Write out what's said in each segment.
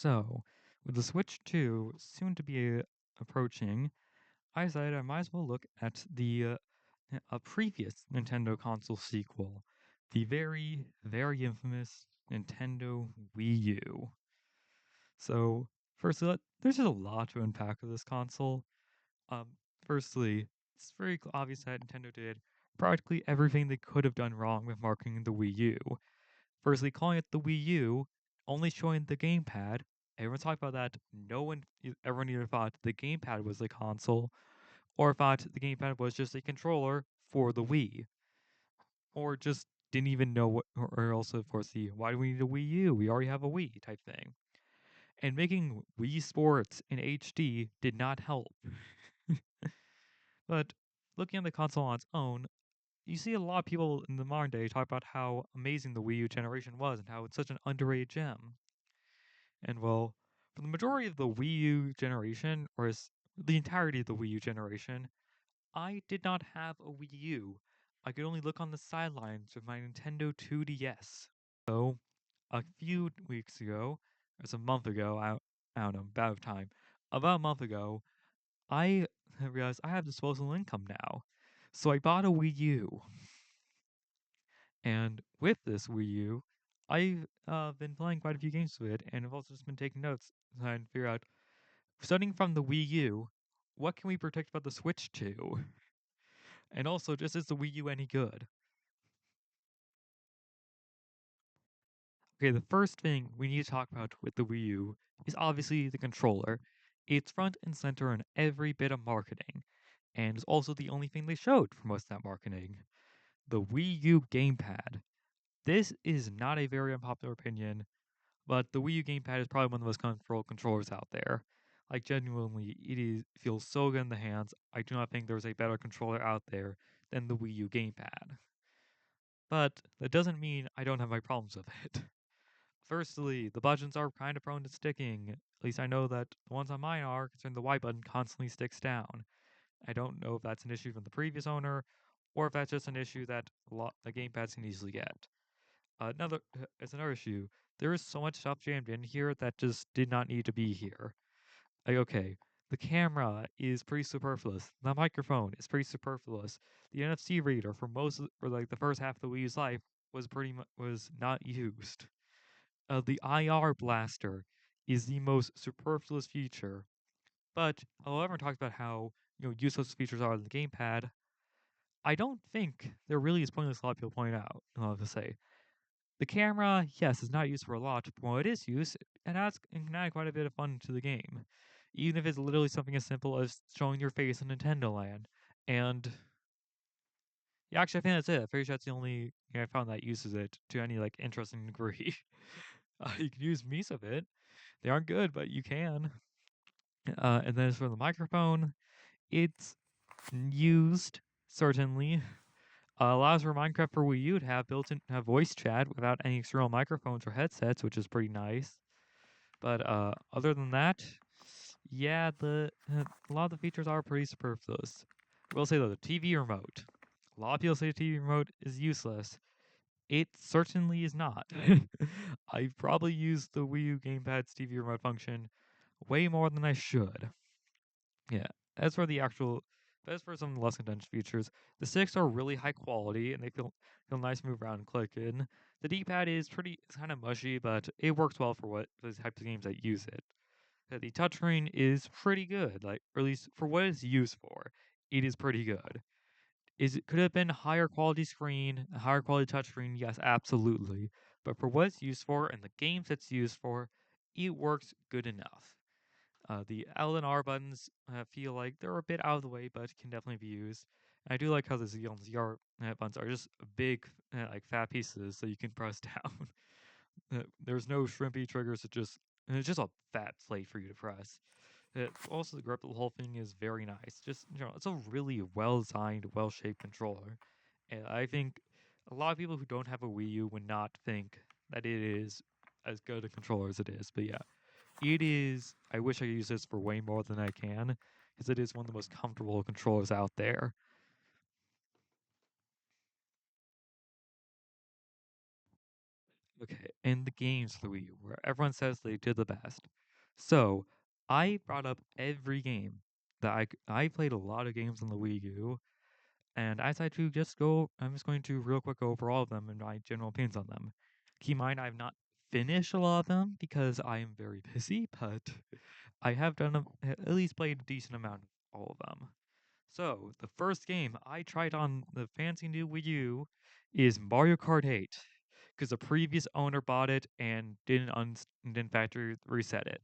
So, with the Switch 2 soon to be approaching, I decided I might as well look at the a previous Nintendo console sequel, the very, very infamous Nintendo Wii U. So, firstly, there's just a lot to unpack with this console. Firstly, it's very obvious that Nintendo did practically everything they could have done wrong with marketing the Wii U. Firstly, calling it the Wii U, only showing the gamepad. Everyone talked about that. Everyone either thought the gamepad was the console, or thought the gamepad was just a controller for the Wii, or just didn't even know what, or also foresee why do we need a Wii U? We already have a Wii type thing. And making Wii Sports in HD did not help. But looking at the console on its own, you see a lot of people in the modern day talk about how amazing the Wii U generation was and how it's such an underrated gem. And well, for the majority of the Wii U generation, the entirety of the Wii U generation, I did not have a Wii U. I could only look on the sidelines with my Nintendo 2DS. So, a few weeks ago, or it's a month ago, I don't know, about time. About a month ago, I realized I have disposable income now. So I bought a Wii U. And with this Wii U, I've been playing quite a few games with it, and I've also just been taking notes trying to figure out, studying from the Wii U, what can we predict about the Switch 2? And also, just is the Wii U any good? Okay, the first thing we need to talk about with the Wii U is obviously the controller. It's front and center in every bit of marketing, and is also the only thing they showed for most of that marketing. The Wii U gamepad. This is not a very unpopular opinion, but the Wii U gamepad is probably one of the most comfortable controllers out there. Like, genuinely, feels so good in the hands. I do not think there's a better controller out there than the Wii U gamepad. But that doesn't mean I don't have my problems with it. Firstly, the buttons are kind of prone to sticking. At least I know that the ones on mine are, concerning the Y button constantly sticks down. I don't know if that's an issue from the previous owner, or if that's just an issue that the gamepads can easily get. It's another issue. There is so much stuff jammed in here that just did not need to be here. Like, okay, the camera is pretty superfluous. The microphone is pretty superfluous. The NFC reader for like the first half of the Wii U's life was not used. The IR blaster is the most superfluous feature. But everyone talks about how useless features are in the gamepad. I don't think there really is pointless. A lot of people point out. I'll have to say. The camera, yes, is not used for a lot, but when it is used, it can add quite a bit of fun to the game. Even if it's literally something as simple as showing your face in Nintendo Land. And yeah, actually, I think that's it. I'm pretty sure that's the only thing I found that uses it to any like interesting degree. You can use Mies of it. They aren't good, but you can. And then as for the microphone, it's used, certainly. Allows for Minecraft for Wii U to have built-in voice chat without any external microphones or headsets, which is pretty nice. But other than that, yeah, a lot of the features are pretty superfluous. I will say though, the TV remote. A lot of people say the TV remote is useless. It certainly is not. I've probably used the Wii U gamepad's TV remote function way more than I should. Yeah. As for the actual, as for some less contentious features, the sticks are really high quality and they feel nice to move around and click in. The D-pad it's kind of mushy, but it works well for the types of games that use it. The touchscreen is pretty good, like, or at least for what it's used for, it is pretty good. Could it have been a higher quality screen, a higher quality touchscreen? Yes, absolutely. But for what it's used for and the games it's used for, it works good enough. The L and R buttons feel like they're a bit out of the way, but can definitely be used. And I do like how the Z and ZR buttons are just big, like fat pieces, so you can press down. There's no shrimpy triggers. It's just a fat plate for you to press. Also, the grip of the whole thing is very nice. Just it's a really well designed, well shaped controller, and I think a lot of people who don't have a Wii U would not think that it is as good a controller as it is. But yeah, it is. I wish I could use this for way more than I can, because it is one of the most comfortable controllers out there. Okay, and the games for the Wii U, where everyone says they did the best. So I brought up every game that I played a lot of games on the Wii U, and I decided to just go. I'm just going to real quick go over all of them and my general opinions on them. Keep in mind, I've not finished a lot of them because I am very busy, but I have done at least played a decent amount of all of them. So, the first game I tried on the fancy new Wii U is Mario Kart 8, because the previous owner bought it and didn't factory reset it.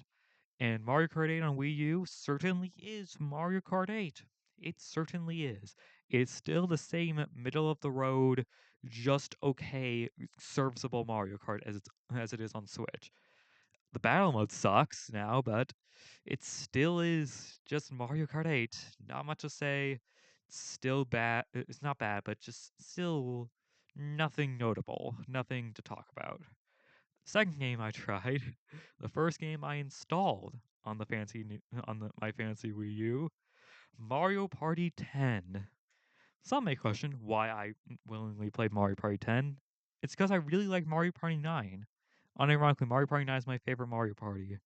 And Mario Kart 8 on Wii U certainly is Mario Kart 8. It certainly is. It's still the same middle of the road, just okay, serviceable Mario Kart as it is on Switch. The battle mode sucks now, but it still is just Mario Kart 8. Not much to say. It's still bad. It's not bad, but just still nothing notable. Nothing to talk about. Second game I tried, the first game I installed on my fancy Wii U, Mario Party 10. Some may question why I willingly played Mario Party 10. It's because I really like Mario Party 9. Unironically, Mario Party 9 is my favorite Mario Party.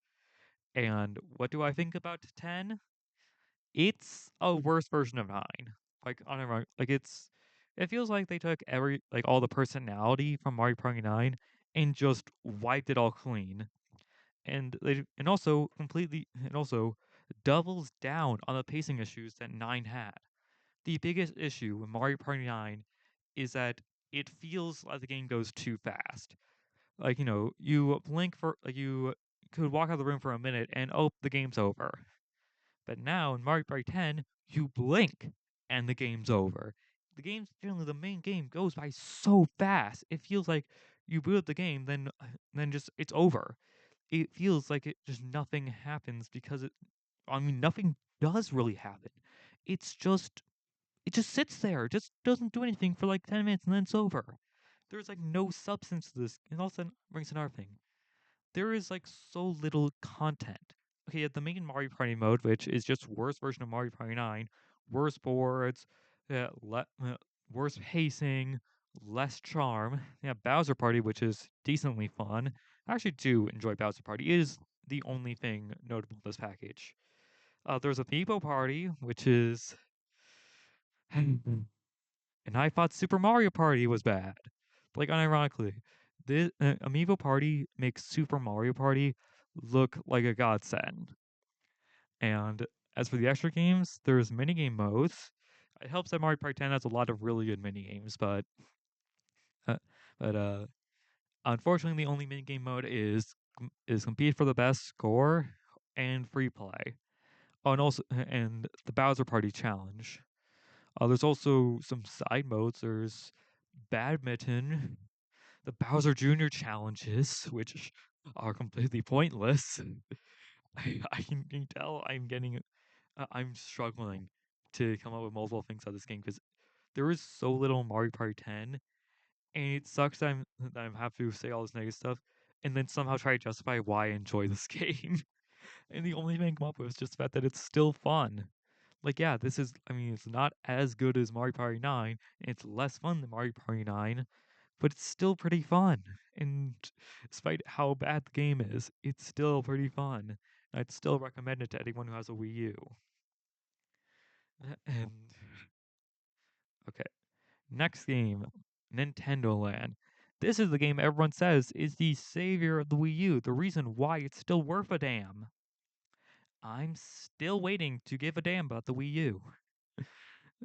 And what do I think about 10? It's a worse version of 9. Like it feels like they took all the personality from Mario Party 9 and just wiped it all clean. And also doubles down on the pacing issues that 9 had. The biggest issue with Mario Party 9 is that it feels like the game goes too fast. Like, you blink for like you could walk out of the room for a minute and oh, the game's over. But now in Mario Party 10, you blink and the game's over. Generally the main game goes by so fast. It feels like you boot up the game, then just it's over. It feels like it just nothing happens because nothing does really happen. It's just it just sits there. It just doesn't do anything for like 10 minutes and then it's over. There's like no substance to this. And also brings another thing. There is like so little content. Okay, the main Mario Party mode, which is just worse version of Mario Party 9, worse boards, worse pacing, less charm. Yeah, Bowser Party, which is decently fun. I actually do enjoy Bowser Party. It is the only thing notable in this package. There's Amiibo Party, which is and I thought Super Mario Party was bad. Like, unironically, this Amiibo Party makes Super Mario Party look like a godsend. And as for the extra games, there's minigame modes. It helps that Mario Party 10 has a lot of really good minigames, uh, but unfortunately, the only minigame mode is compete for the best score and free play. Oh, and the Bowser Party challenge. There's also some side modes. There's badminton, the Bowser Jr. challenges, which are completely pointless. I can tell I'm struggling to come up with multiple things out of this game because there is so little Mario Party 10, and it sucks that I have to say all this negative stuff and then somehow try to justify why I enjoy this game. And the only thing I come up with is just the fact that it's still fun. Like, yeah, it's not as good as Mario Party 9, and it's less fun than Mario Party 9, but it's still pretty fun. And despite how bad the game is, it's still pretty fun. I'd still recommend it to anyone who has a Wii U. And okay, next game, Nintendo Land. This is the game everyone says is the savior of the Wii U, the reason why it's still worth a damn. I'm still waiting to give a damn about the Wii U.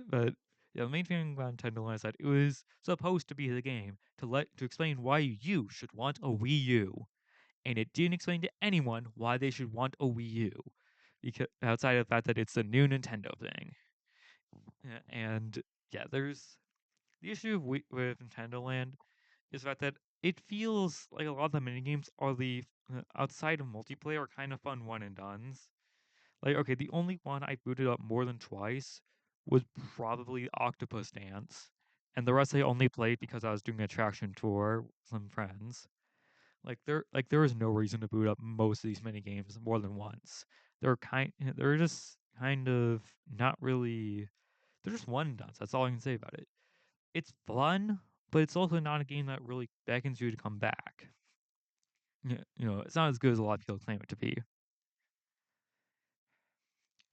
But yeah, the main thing about Nintendo Land is that it was supposed to be the game to explain why you should want a Wii U, and it didn't explain to anyone why they should want a Wii U, because outside of the fact that it's a new Nintendo thing. And yeah, there's the issue with Nintendo Land is the fact that it feels like a lot of the minigames are the outside of multiplayer are kind of fun one and dones. Like, okay, the only one I booted up more than twice was probably Octopus Dance, and the rest I only played because I was doing a attraction tour with some friends. There is no reason to boot up most of these mini games more than once. They're just kind of not really. They're just one and done. That's all I can say about it. It's fun, but it's also not a game that really beckons you to come back. it's not as good as a lot of people claim it to be.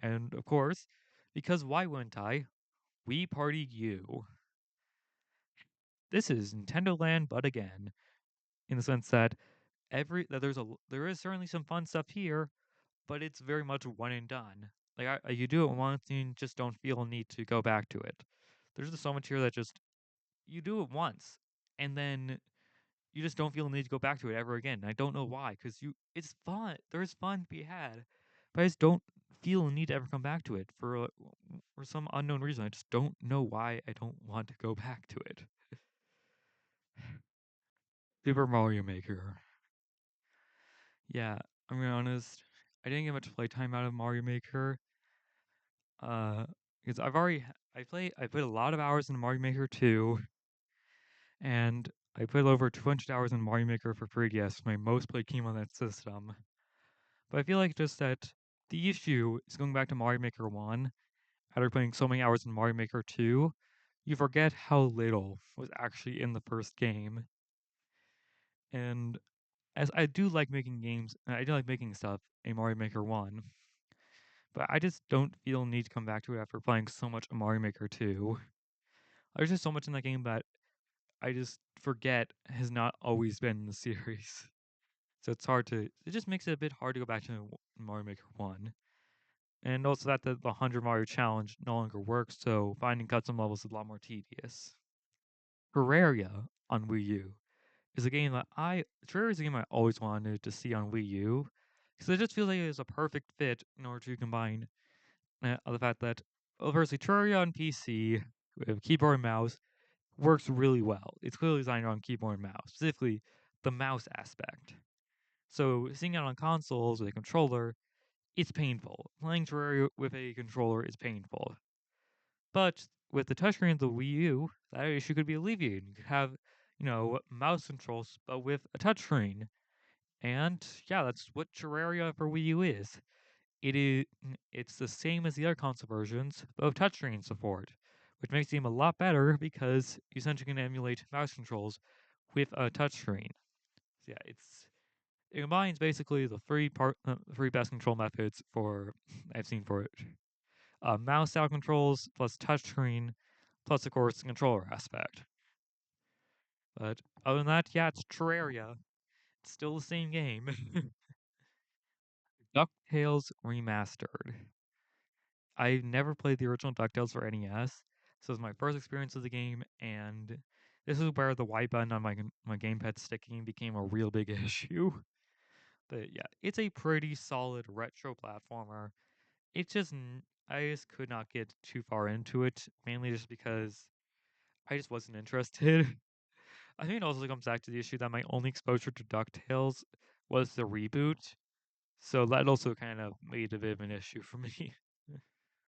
And of course, because why wouldn't I? We Party U. This is Nintendo Land, but again, in the sense that there is certainly some fun stuff here, but it's very much one and done. You do it once and you just don't feel a need to go back to it. There's just so much here that just you do it once and then you just don't feel the need to go back to it ever again. And I don't know why, because it's fun. There's fun to be had, but I just don't feel a need to ever come back to it for some unknown reason. I just don't know why I don't want to go back to it. Super Mario Maker. Yeah, I'm gonna be honest. I didn't get much playtime out of Mario Maker. Uh, because I put a lot of hours in Mario Maker 2, and I put over 200 hours in Mario Maker for 3DS, my most played game on that system. But I feel like just that the issue is going back to Mario Maker 1, after playing so many hours in Mario Maker 2, you forget how little was actually in the first game. And as I do like making games, I do like making stuff in Mario Maker 1, but I just don't feel need to come back to it after playing so much in Mario Maker 2. There's just so much in that game that I just forget has not always been in the series. So it just makes it a bit hard to go back to Mario Maker 1. And also that the 100 Mario challenge no longer works, so finding custom levels is a lot more tedious. Terraria on Wii U is a game Terraria is a game I always wanted to see on Wii U, because it just feels like it is a perfect fit in order to combine the fact that, well, firstly, Terraria on PC with keyboard and mouse works really well. It's clearly designed on keyboard and mouse, specifically the mouse aspect. So seeing it on consoles with a controller, it's painful. Playing Terraria with a controller is painful. But with the touchscreen of the Wii U, that issue could be alleviated. You could have, mouse controls, but with a touchscreen. And yeah, that's what Terraria for Wii U is. It's the same as the other console versions, but with touchscreen support, which makes the game a lot better because you essentially can emulate mouse controls with a touchscreen. So yeah, it combines basically the three best control methods for I've seen for it: mouse style controls plus touchscreen, plus of course the controller aspect. But other than that, yeah, it's Terraria. It's still the same game. DuckTales Remastered. I never played the original DuckTales for NES, so it was my first experience of the game, and this is where the Y button on my gamepad sticking became a real big issue. But yeah, it's a pretty solid retro platformer. I just could not get too far into it, mainly just because I just wasn't interested. I think it also comes back to the issue that my only exposure to DuckTales was the reboot, so that also kind of made a bit of an issue for me.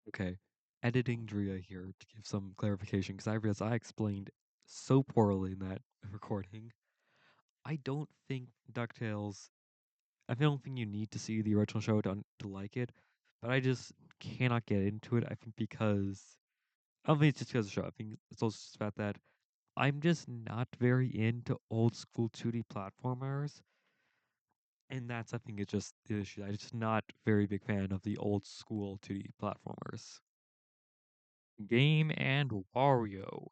Okay. Editing Drea here to give some clarification because I realized I explained so poorly in that recording. I don't think DuckTales, I don't think you need to see the original show to like it, but I just cannot get into it. I think because, I don't think it's just because of the show. I think it's also just about that I'm just not very into old school 2D platformers. And that's, I think, is just the issue. I'm just not very big fan of the old school 2D platformers. Game and Wario,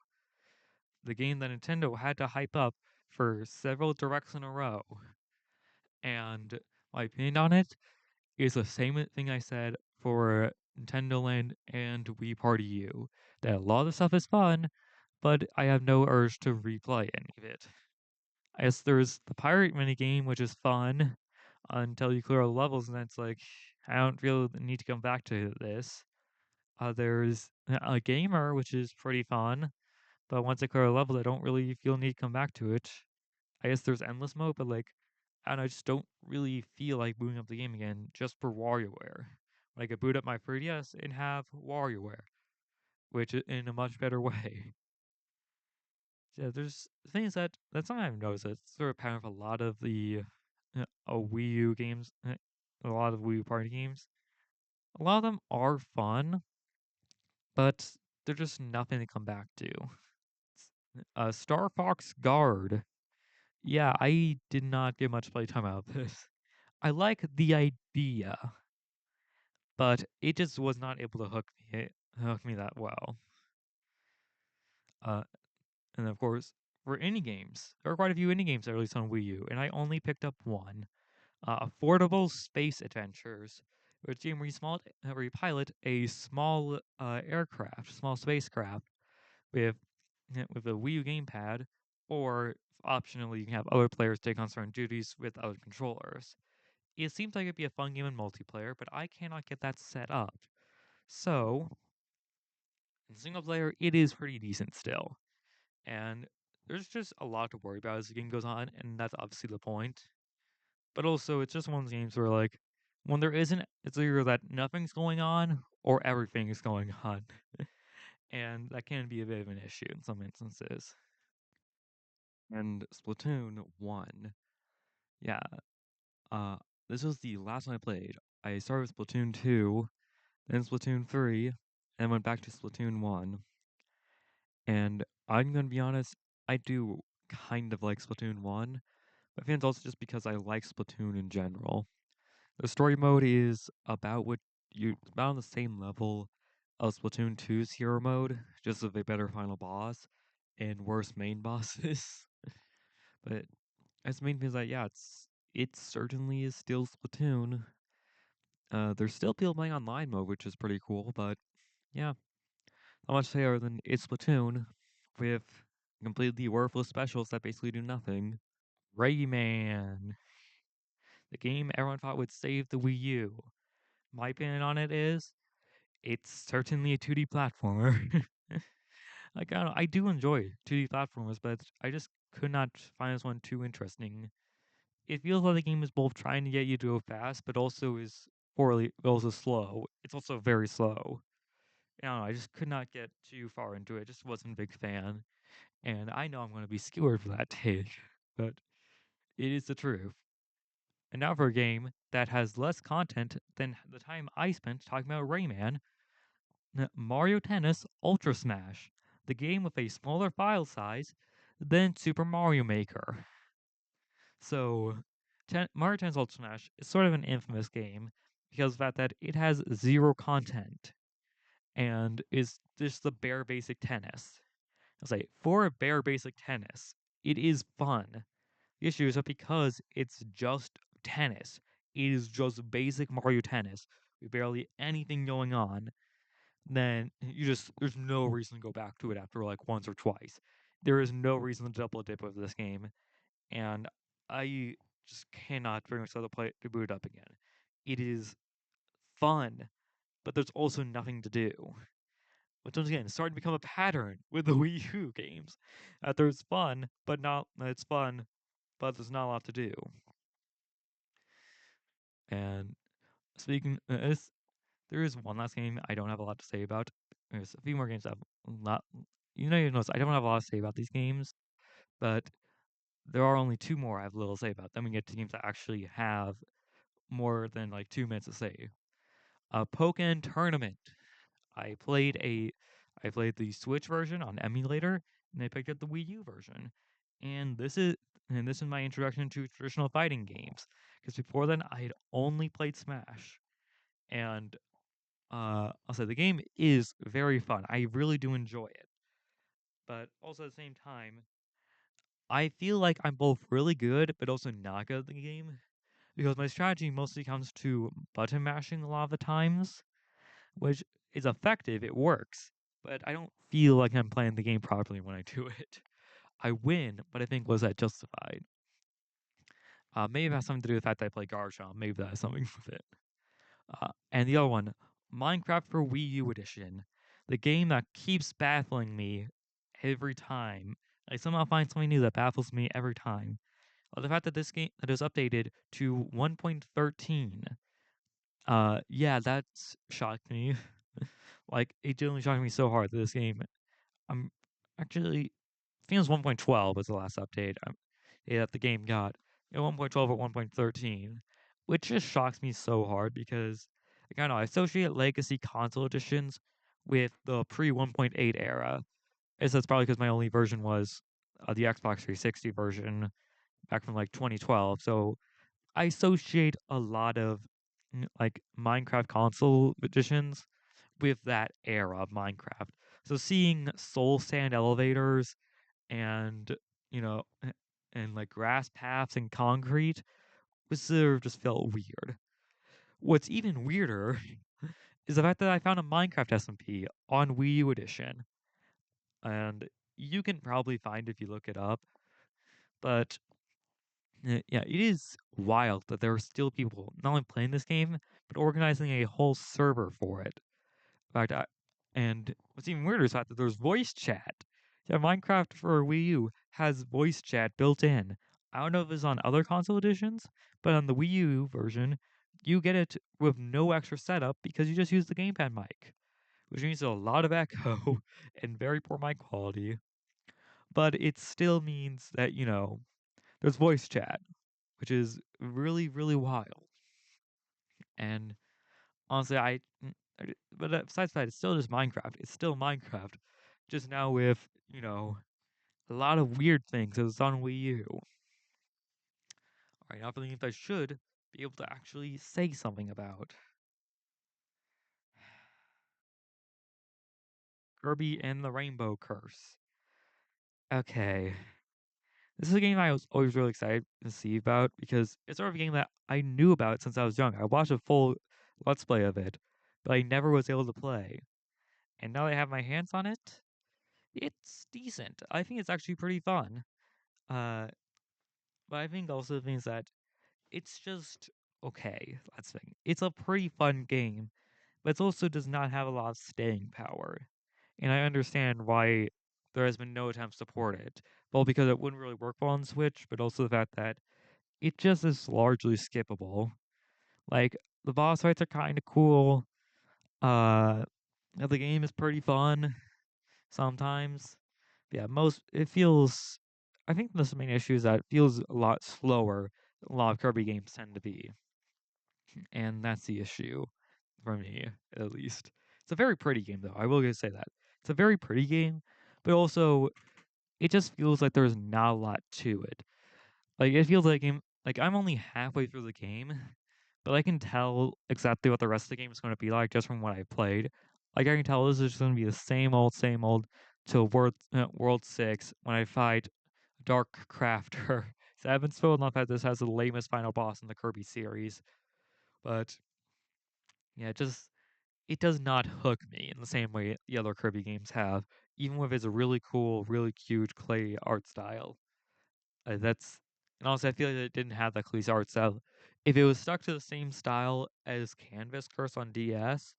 the game that Nintendo had to hype up for several directs in a row. And my opinion on it is the same thing I said for Nintendo Land and Wii Party U. That a lot of the stuff is fun, but I have no urge to replay any of it. I guess there's the pirate minigame, which is fun until you clear all the levels, and then it's like, I don't feel the need to come back to this. There's a gamer, which is pretty fun, but once I clear a level, I don't really feel the need to come back to it. I guess there's endless mode, but I just don't really feel like booting up the game again just for WarioWare. I could boot up my 3DS and have WarioWare, which in a much better way. Yeah, there's things that's something I've noticed. That's sort of pattern of a lot of the Wii U games, a lot of Wii U party games. A lot of them are fun, but they're just nothing to come back to. Star Fox Guard Yeah, I did not get much playtime out of this. I like the idea, but it just was not able to hook me that well. Uh, and of course, for indie games, there are quite a few indie games that are released on Wii U, and I only picked up one. Affordable Space Adventures, which is a game where you pilot a small aircraft, small spacecraft with with a Wii U gamepad, or optionally you can have other players take on certain duties with other controllers. It seems like it'd be a fun game in multiplayer, but I cannot get that set up. So, in single player, it is pretty decent still. And there's just a lot to worry about as the game goes on, and that's obviously the point. But also, it's just one of those games where, like, when there isn't, it's either that nothing's going on or everything is going on. And that can be a bit of an issue in some instances. And Splatoon 1. Yeah, uh, this was the last one I played. I started with Splatoon 2, then Splatoon 3, and went back to Splatoon 1. And I'm gonna be honest, I do kind of like Splatoon 1, but I think it's also just because I like Splatoon in general. The story mode is about on the same level of Splatoon 2's hero mode, just with a better final boss and worse main bosses. But as the main thing is that yeah, it certainly is still Splatoon. There's still people playing online mode, which is pretty cool, but yeah, not much to say other than it's Splatoon with completely worthless specials that basically do nothing. Rayman, the game everyone thought would save the Wii U. My opinion on it is, it's certainly a 2D platformer. Like, I don't know, I do enjoy 2D platformers, but I just could not find this one too interesting. It feels like the game is both trying to get you to go fast, but also is also slow. It's also very slow. I don't know, I just could not get too far into it. Just wasn't a big fan. And I know I'm going to be skewered for that take, but it is the truth. And now for a game that has less content than the time I spent talking about Rayman, Mario Tennis Ultra Smash, the game with a smaller file size than Super Mario Maker. So, Mario Tennis Ultra Smash is sort of an infamous game because of the fact that it has zero content and is just the bare basic tennis. I'll say, for a bare basic tennis, it is fun. The issue is that because it's just tennis, it is just basic Mario Tennis with barely anything going on, then there's no reason to go back to it after like once or twice. There is no reason to double dip with this game, and I just cannot bring myself to boot it up again. It is fun, but there's also nothing to do. Which once again is starting to become a pattern with the Wii U games. That there's fun, but not it's fun, but there's not a lot to do. And speaking, there is one last game I don't have a lot to say about. There's a few more games I have a lot. You notice I don't have a lot to say about these games, but there are only two more I have little to say about. Then we get to games that actually have more than like 2 minutes to say. Pokken Tournament. I played a, I played the Switch version on emulator, and I picked up the Wii U version. And this is my introduction to traditional fighting games. Because before then, I had only played Smash, and I'll say the game is very fun. I really do enjoy it, but also at the same time, I feel like I'm both really good but also not good at the game because my strategy mostly comes to button mashing a lot of the times, which is effective. It works, but I don't feel like I'm playing the game properly when I do it. I win, but I think was that justified? Maybe it has something to do with the fact that I play Garchomp. Maybe that has something with it. And the other one, Minecraft for Wii U edition, the game that keeps baffling me every time. I somehow find something new that baffles me every time. The fact that this game that is updated to 1.13. Yeah, that's shocked me. Like it genuinely shocked me so hard that this game. I'm actually I think it was 1.12 was the last update that the game got. 1.12 or 1.13, which just shocks me so hard because like, I don't know I associate legacy console editions with the pre 1.8 era. I guess that's probably because my only version was the Xbox 360 version, back from like 2012. So I associate a lot of like Minecraft console editions with that era of Minecraft. So seeing soul sand elevators and you know and like grass paths and concrete was sort of just felt weird. What's even weirder is the fact that I found a Minecraft SMP on Wii U edition, and you can probably find it if you look it up. But yeah, it is wild that there are still people not only playing this game but organizing a whole server for it. In fact, and what's even weirder is the fact that there's voice chat. Yeah, Minecraft for Wii U has voice chat built in. I don't know if it's on other console editions, but on the Wii U version, you get it with no extra setup because you just use the gamepad mic, which means a lot of echo and very poor mic quality. But it still means that, there's voice chat, which is really, really wild. And honestly, but besides that, it's still just Minecraft. It's still Minecraft, just now with a lot of weird things as it's on Wii U. All right, now for the games I should be able to actually say something about. Kirby and the Rainbow Curse. Okay, this is a game I was always really excited to see about because it's sort of a game that I knew about since I was young. I watched a full Let's Play of it, but I never was able to play. And now that I have my hands on it, it's decent. I think it's actually pretty fun. Uh, but I think also the thing is that it's just okay. That's the thing. It's a pretty fun game, but it also does not have a lot of staying power. And I understand why there has been no attempts to port it. Well, because it wouldn't really work well on Switch, but also the fact that it just is largely skippable. Like the boss fights are kind of cool. Uh, the game is pretty fun sometimes. Yeah, most it feels. I think the main issue is that it feels a lot slower than a lot of Kirby games tend to be, and that's the issue for me, at least. It's a very pretty game, though. I will say that it's a very pretty game, but also it just feels like there's not a lot to it. Like it feels like I'm only halfway through the game, but I can tell exactly what the rest of the game is going to be like just from what I played. Like I can tell this is just going to be the same old till World 6 when I fight Dark Crafter. So I've been spoiled enough that this has the lamest final boss in the Kirby series, but yeah, it does not hook me in the same way the other Kirby games have, even with its really cool, really cute clay art style. That's and honestly, I feel like it didn't have that clay art style. If it was stuck to the same style as Canvas Curse on DS,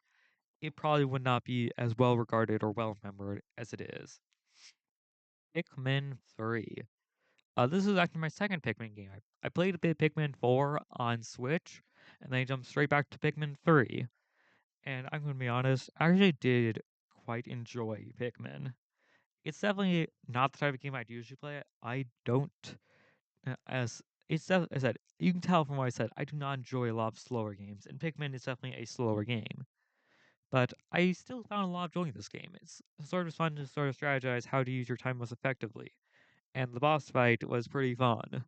it probably would not be as well regarded or well remembered as it is. Pikmin 3. This is actually my second Pikmin game. I played a bit Pikmin 4 on Switch, and then I jumped straight back to Pikmin 3. And I'm going to be honest, I actually did quite enjoy Pikmin. It's definitely not the type of game I'd usually play. I don't, as as I said, you can tell from what I said, I do not enjoy a lot of slower games, and Pikmin is definitely a slower game. But I still found a lot of joy in this game. It's sort of fun to sort of strategize how to use your time most effectively. And the boss fight was pretty fun.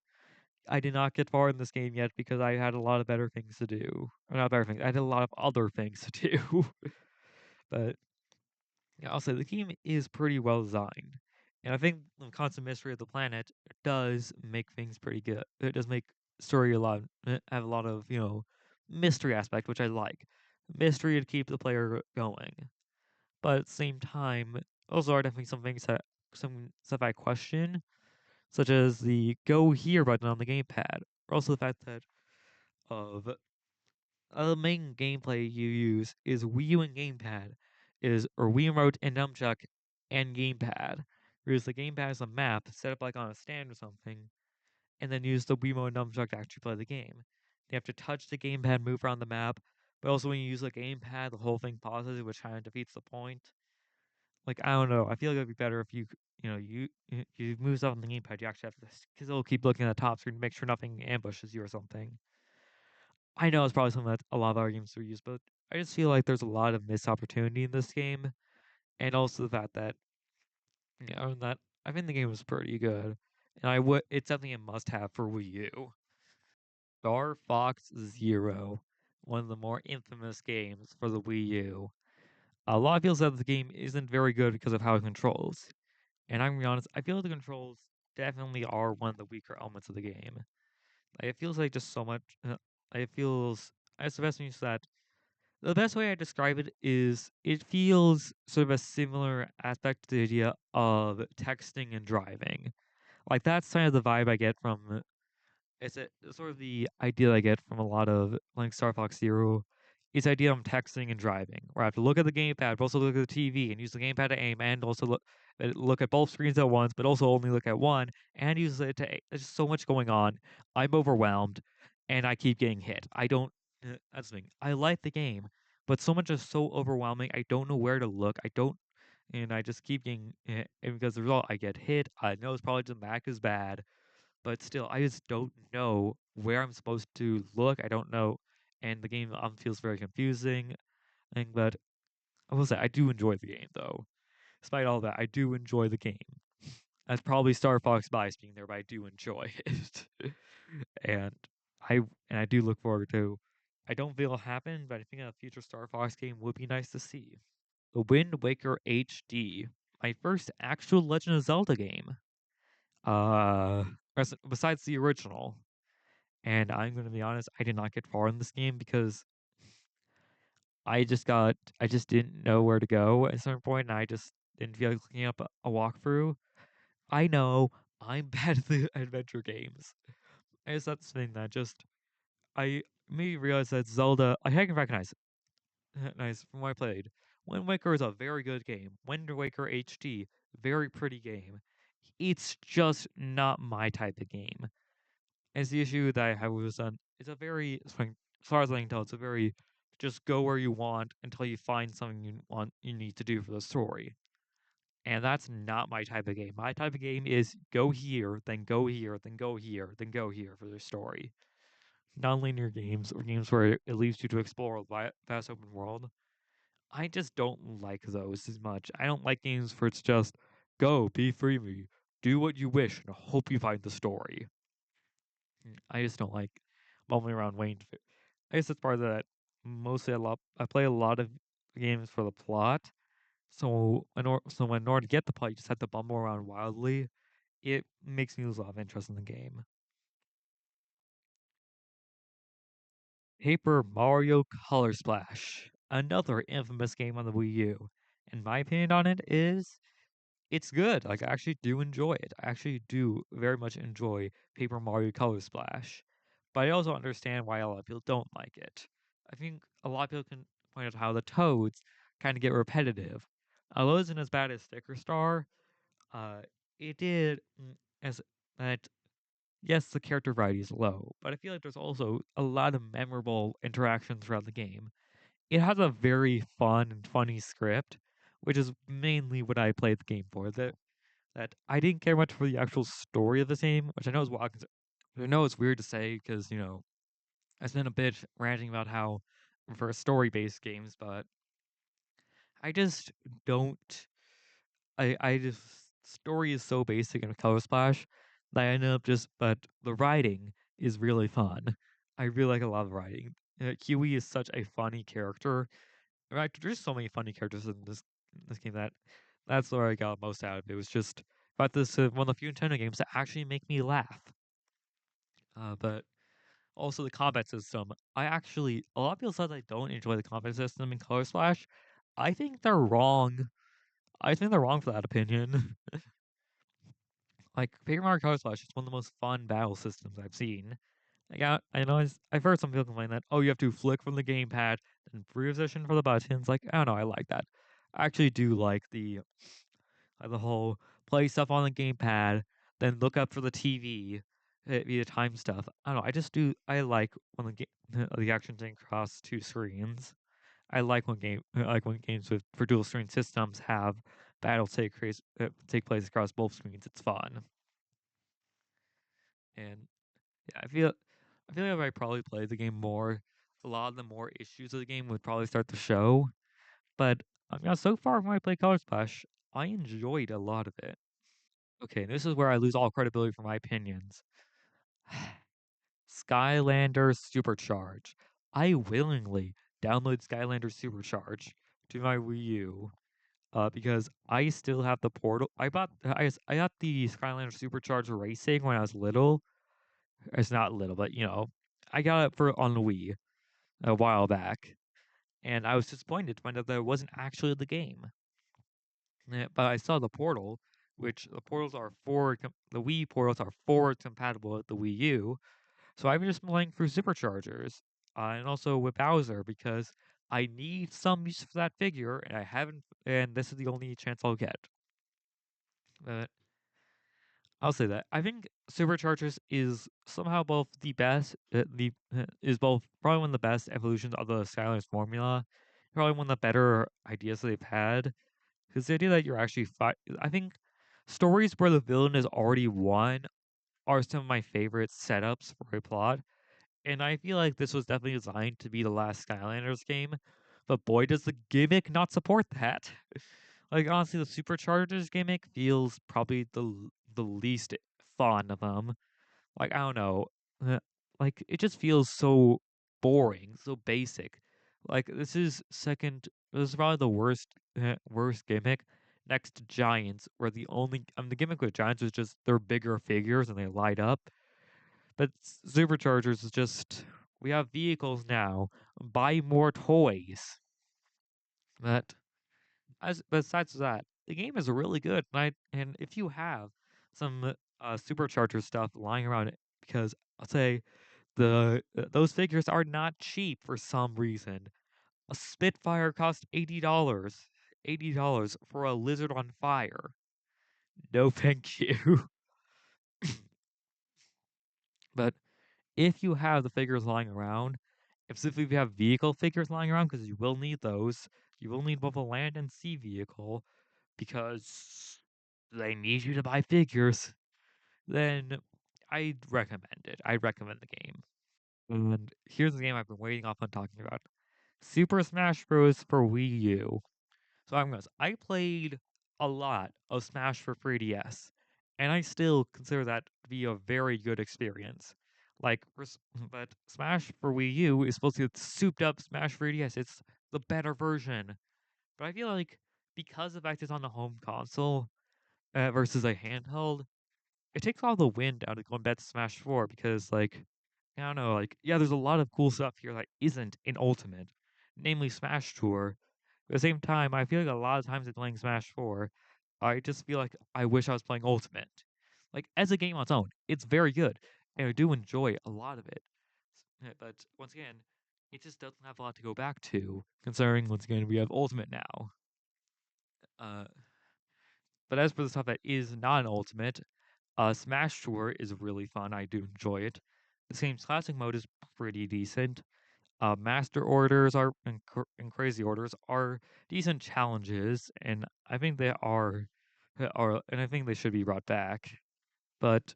I did not get far in this game yet because I had a lot of better things to do. Or not better things, I had a lot of other things to do. But yeah, I'll say the game is pretty well designed. And I think the constant mystery of the planet does make things pretty good. It does make story a lot have a lot of, mystery aspect, which I like. Mystery to keep the player going. But at the same time, also are definitely some stuff I question, such as the go here button on the gamepad. Or also the fact that of the main gameplay you use is Wii U and gamepad, is or Wii remote and nunchuck and gamepad. Whereas the gamepad is a map set up like on a stand or something, and then use the Wii remote and nunchuck to actually play the game. You have to touch the gamepad, move around the map, but also when you use the gamepad, the whole thing pauses, which kind of defeats the point. Like I don't know, I feel like it'd be better if you move stuff on the gamepad. You actually have to because it'll keep looking at the top screen to make sure nothing ambushes you or something. I know it's probably something that a lot of our games will use, but I just feel like there's a lot of missed opportunity in this game, and also the fact that that I think the game was pretty good. and I would it's definitely a must-have for Wii U. Star Fox Zero, one of the more infamous games for the Wii U. A lot of people said the game isn't very good because of how it controls. And I'm gonna be honest, I feel the controls definitely are one of the weaker elements of the game. It feels like just so much. It feels. As the best way to that, the best way I describe it is it feels sort of a similar aspect to the idea of texting and driving. Like that's kind of the vibe I get from it's a sort of the idea I get from a lot of like Star Fox Zero. Is the idea of texting and driving, where I have to look at the gamepad, but also look at the TV and use the gamepad to aim, and also look at both screens at once, but also only look at one, and use it to. There's just so much going on. I'm overwhelmed, and I keep getting hit. I don't. That's the thing. I like the game, but so much is so overwhelming. I don't know where to look. I don't, and I just keep getting. And because the result, I get hit. I know it's probably just the Mac is bad, but still, I just don't know where I'm supposed to look. I don't know, and the game feels very confusing. But I will say I do enjoy the game though. Despite all that, I do enjoy the game. That's probably Star Fox bias being there, but I do enjoy it, and I and I do look forward to. I don't feel it'll happen, but I think a future Star Fox game would be nice to see. The Wind Waker HD, my first actual Legend of Zelda game. Uh, besides the original. And I'm gonna be honest, I did not get far in this game because I just didn't know where to go at a certain point, and I just didn't feel like looking up a walkthrough. I know I'm bad at the adventure games. I guess that's the thing that just I made me realize that Zelda I can recognize it nice from what I played. Wind Waker is a very good game. Wind Waker HD, very pretty game. It's just not my type of game. It's the issue that I have with Sun. It's a very, as far as I can tell, it's a very just go where you want until you find something you need to do for the story. And that's not my type of game. My type of game is go here, then go here, then go here, then go here for the story. Non-linear games or games where it leaves you to explore a vast open world. I just don't like those as much. I don't like games where it's just go, be free, do what you wish, and hope you find the story. I just don't like bumbling around Wayne. I guess it's part of that. Mostly, I play a lot of games for the plot. So in order to get the plot, you just have to bumble around wildly. It makes me lose a lot of interest in the game. Paper Mario Color Splash, another infamous game on the Wii U. And my opinion on it is it's good. Like I actually do enjoy it. I actually do very much enjoy Paper Mario Color Splash. But I also understand why a lot of people don't like it. I think a lot of people can point out how the toads kind of get repetitive. Although it isn't as bad as Sticker Star, uh, it did as that. Yes, the character variety is low, but I feel like there's also a lot of memorable interactions throughout the game. It has a very fun and funny script, which is mainly what I played the game for. That I didn't care much for the actual story of the game, which I know is I know it's weird to say because I spent a bit ranting about how for story-based games, but I just don't. I just story is so basic in Color Splash that I ended up just. But the writing is really fun. I really like a lot of writing. Kiwi is such a funny character. In fact, there's so many funny characters in this game that that's where I got most out of it. It was just about this one of the few Nintendo games that actually make me laugh. But also the combat system. I actually a lot of people said I don't enjoy the combat system in Color Splash. I think they're wrong. I think they're wrong for that opinion. Like Paper Mario Color Splash is one of the most fun battle systems I've seen. I know I've heard some people complain that oh you have to flick from the gamepad and reposition for the buttons. Like I don't know, I like that. I actually do like the whole play stuff on the gamepad, then look up for the TV via time stuff. I don't know. I just do. I like when the action thing across two screens. I like when games with for dual screen systems have battles take place across both screens. It's fun, and yeah, I feel like if I probably played the game more, a lot of the more issues of the game would probably start to show. But so far when I played Color Splash, I enjoyed a lot of it. Okay, this is where I lose all credibility for my opinions. Skylander Supercharge. I willingly download Skylander Supercharge to my Wii U because I still have the portal. I got the Skylander Supercharge Racing when I was little. It's not little, but I got it for on the Wii a while back, and I was disappointed to find out that it wasn't actually the game. But I saw the portal, which the Wii portals are forward compatible with the Wii U. So I've just been playing through Superchargers, and also with Bowser because I need some use for that figure, and I haven't, and this is the only chance I'll get. Uh, I'll say that I think Superchargers is somehow both the best, is both probably one of the best evolutions of the Skylanders formula, probably one of the better ideas they've had. Because the idea that you're actually I think stories where the villain is already won are some of my favorite setups for a plot. And I feel like this was definitely designed to be the last Skylanders game, but boy, does the gimmick not support that. Like honestly, the Superchargers gimmick feels probably the least fun of them. Like I don't know, uh, like it just feels so boring, so basic. Like this is second. This is probably the worst gimmick next to Giants, where the gimmick with Giants is just they're bigger figures and they light up. But Superchargers is just we have vehicles now. Buy more toys. But as besides that, the game is really good. And if you have some Supercharger stuff lying around, because I'll say those figures are not cheap for some reason. A Spitfire cost $80. $80 for a lizard on fire. No, thank you. But if you have the figures lying around, if you have vehicle figures lying around, because you will need those, you will need both a land and sea vehicle because they need you to buy figures, then I'd recommend it. I'd recommend the game. And here's the game I've been waiting off on talking about. Super Smash Bros. For Wii U. So I'm honest, I played a lot of Smash for 3DS, and I still consider that to be a very good experience. But Smash for Wii U is supposed to be souped up Smash for 3DS. It's the better version. But I feel like because the fact it's on the home console versus a handheld, it takes all the wind out of going back to Smash 4 because, like, I don't know, like, yeah, there's a lot of cool stuff here that isn't in Ultimate, namely Smash Tour. At the same time, I feel like a lot of times in playing Smash 4, I just feel like I wish I was playing Ultimate. Like, as a game on its own, it's very good, and I do enjoy a lot of it. But once again, it just doesn't have a lot to go back to, considering, once again, we have Ultimate now. Uh, but as for the stuff that is not an Ultimate, Smash Tour is really fun. I do enjoy it. The game's classic mode is pretty decent. Master orders and crazy orders are decent challenges, and I think they and I think they should be brought back. But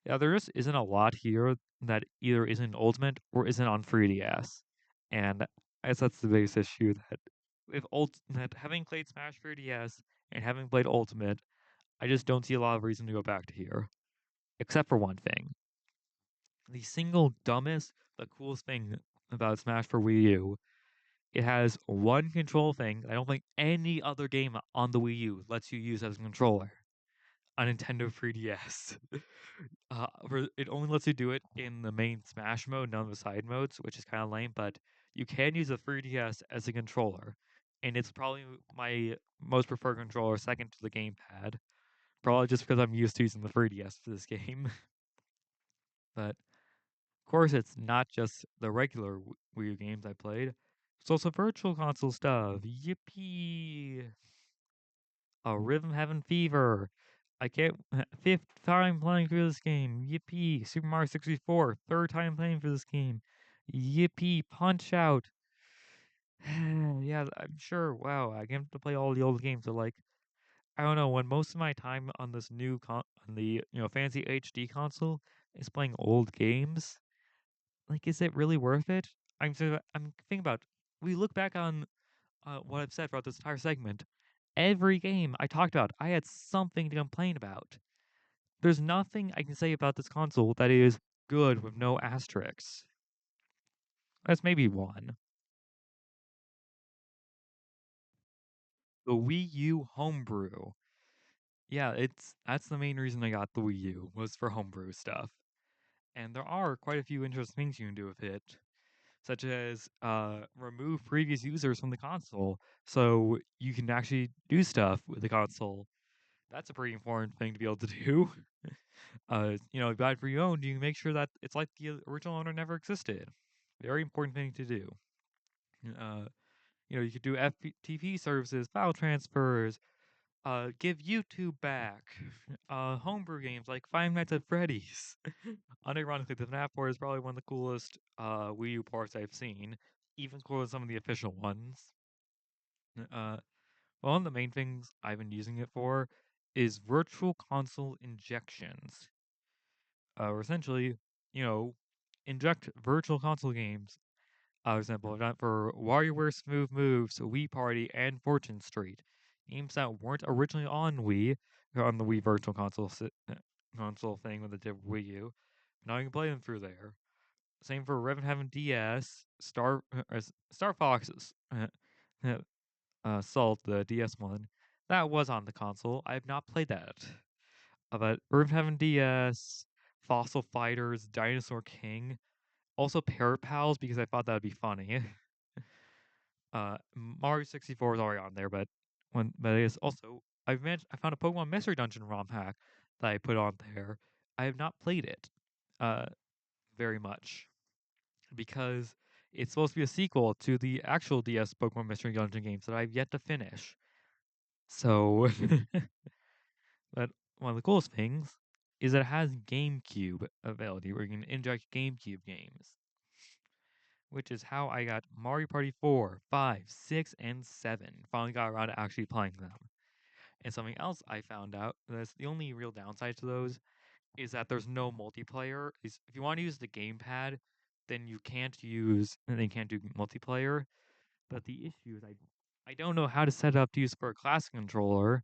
yeah, there just isn't a lot here that either isn't Ultimate or isn't on 3DS, and I guess that's the biggest issue that that having played Smash 3DS and having played Ultimate, I just don't see a lot of reason to go back to here, except for one thing. The single dumbest but coolest thing about Smash for Wii U, it has one control thing I don't think any other game on the Wii U lets you use as a controller. A Nintendo 3DS. It only lets you do it in the main Smash mode, none of the side modes, which is kind of lame, but you can use a 3DS as a controller. And it's probably my most preferred controller, second to the gamepad. Probably just because I'm used to using the 3DS for this game. But of course, it's not just the regular Wii U games I played. It's also Virtual Console stuff. Yippee! A Rhythm Heaven Fever. I can't. Fifth time playing through this game. Yippee! Super Mario 64. Third time playing for this game. Yippee! Punch Out. Yeah, I'm sure. Wow, I get to play all the old games. So like, I don't know. When most of my time on this on the fancy HD console is playing old games, like, is it really worth it? I'm thinking about. We look back on what I've said throughout this entire segment. Every game I talked about, I had something to complain about. there's nothing I can say about this console that is good with no asterisks. That's maybe one. The Wii U homebrew. Yeah, that's the main reason I got the Wii U was for homebrew stuff. And there are quite a few interesting things you can do with it, such as remove previous users from the console so you can actually do stuff with the console. That's a pretty important thing to be able to do. You buy it for your own, you can make sure that it's like the original owner never existed. Very important thing to do. Uh, you could do FTP services, file transfers, give YouTube back, homebrew games like Five Nights at Freddy's. Unironically, the FNAF port is probably one of the coolest Wii U ports I've seen, even cooler than some of the official ones. Uh, One of the main things I've been using it for is virtual console injections. Or essentially, you know, inject virtual console games. Example, I've done it for WarioWare Smooth Moves, Wii Party, and Fortune Street. Games that weren't originally on Wii, or on the Wii Virtual console thing when they did Wii U. Now you can play them through there. Same for Rev Heaven DS, Star Fox's Salt, the DS one. That was on the console. I have not played that. But Rev Heaven DS, Fossil Fighters, Dinosaur King, also Parrot Pals because I thought that would be funny. Mario 64 is already on there, but it is also I found a Pokemon Mystery Dungeon ROM hack that I put on there. I have not played it uh very much because it's supposed to be a sequel to the actual DS Pokemon Mystery Dungeon games that I've yet to finish. So, but one of the coolest things is that it has GameCube ability where you can inject GameCube games, which is how I got Mario Party 4, 5, 6, and 7. Finally got around to actually playing them. And something else I found out that's the only real downside to those is that there's no multiplayer. If you want to use the gamepad, then they can't do multiplayer. But the issue is I don't know how to set it up to use for a classic controller,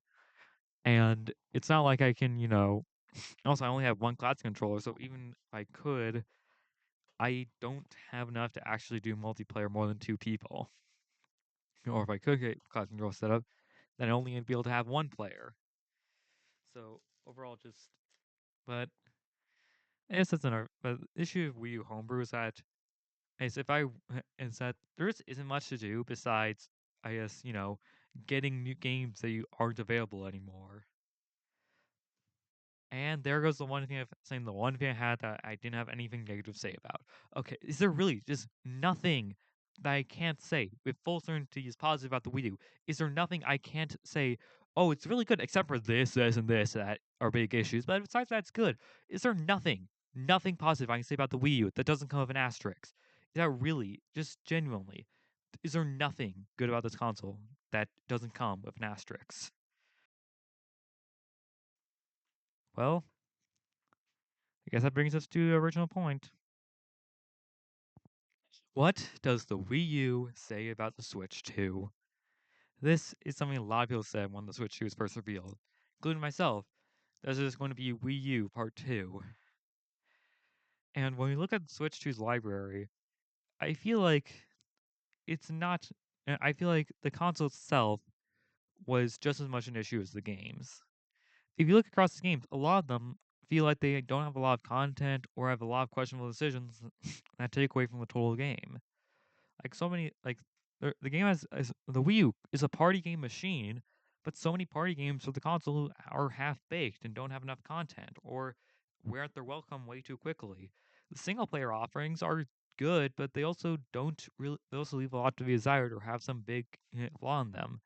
and it's not like I can, also I only have one classic controller, so even if I could, I don't have enough to actually do multiplayer more than two people. Or if I could get classic controller set up, then I only would be able to have one player. So overall, but I guess that's another. But the issue of Wii U Homebrew is that there just isn't much to do besides, I guess, getting new games that you aren't available anymore. And there goes the one thing saying the one thing I had that I didn't have anything negative to say about. Okay, is there really just nothing that I can't say with full certainty is positive about the Wii U? Is there nothing I can't say, oh, it's really good, except for this, and this that are big issues, but besides that, it's good. Is there nothing positive I can say about the Wii U that doesn't come with an asterisk? Is that really, just genuinely, is there nothing good about this console that doesn't come with an asterisk? Well, I guess that brings us to the original point. What does the Wii U say about the Switch 2? This is something a lot of people said when the Switch 2 was first revealed, including myself. This is going to be Wii U Part 2. And when we look at the Switch 2's library, I feel like it's not. I feel like the console itself was just as much an issue as the games. If you look across the games, a lot of them feel like they don't have a lot of content or have a lot of questionable decisions that take away from the total game. Like so many like the game has the Wii U is a party game machine, but so many party games for the console are half baked and don't have enough content or wear out their welcome way too quickly. The single player offerings are good, but they also don't really they also leave a lot to be desired or have some big flaw in them.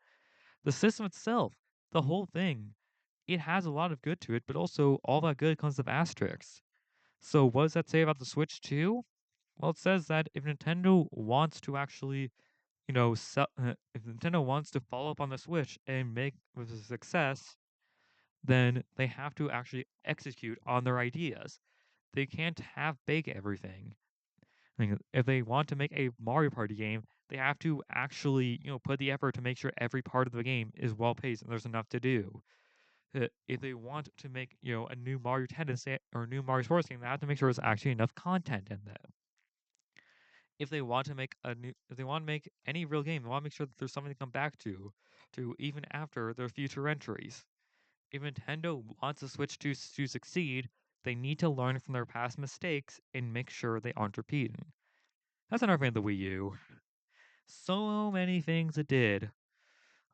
The system itself, the whole thing, it has a lot of good to it, but also all that good comes with asterisks. So what does that say about the Switch 2? Well, it says that if Nintendo wants to actually if Nintendo wants to follow up on the Switch and make with a success, then they have to actually execute on their ideas. They can't half bake everything. I mean, if they want to make a Mario Party game, they have to actually, put the effort to make sure every part of the game is well paced and there's enough to do. if they want to make a new Mario Tennis or a new Mario Sports game, they have to make sure there's actually enough content in them. If they want to make if they want to make any real game, they want to make sure that there's something to come back to even after their future entries. If Nintendo wants the Switch to succeed, they need to learn from their past mistakes and make sure they aren't repeating. That's another thing of the Wii U. So many things it did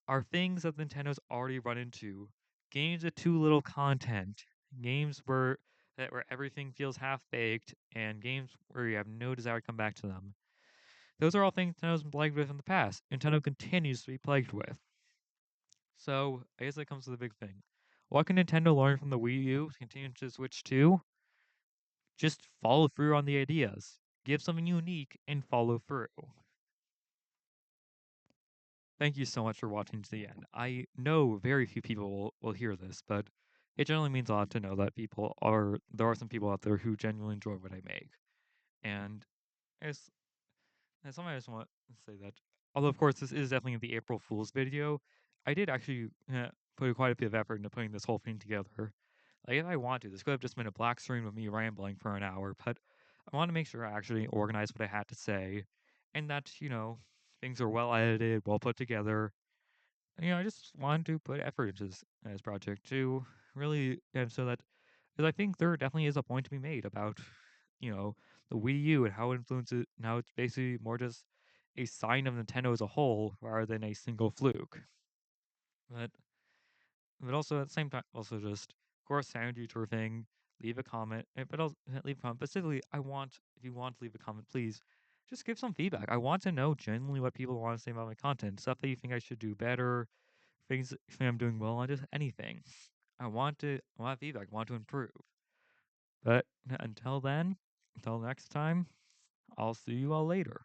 are things that Nintendo's already run into. Games with too little content, games where everything feels half baked, and games where you have no desire to come back to them. Those are all things Nintendo's been plagued with in the past. Nintendo continues to be plagued with. So I guess that comes to the big thing. What can Nintendo learn from the Wii U to continue to Switch 2? Just follow through on the ideas. Give something unique and follow through. Thank you so much for watching to the end. I know very few people will hear this, but it generally means a lot to know that there are some people out there who genuinely enjoy what I make. And as as something I just want to say that, although of course this is definitely the April Fool's video, I did actually put quite a bit of effort into putting this whole thing together. Like if I want to, this could have just been a black screen with me rambling for an hour, but I want to make sure I actually organized what I had to say, and that things are well edited, well put together. I just wanted to put effort into this project to really, and so that, because I think there definitely is a point to be made about, you know, the Wii U and how it influences. Now it's basically more just a sign of Nintendo as a whole rather than a single fluke. But but also at the same time, also just of course, sound tutor thing. Leave a comment, but also leave a comment. Specifically, I want if you want to leave a comment, please just give some feedback. I want to know genuinely what people want to say about my content, stuff that you think I should do better, things if I'm doing well on just anything. I want feedback, I want to improve. But until then, until next time, I'll see you all later.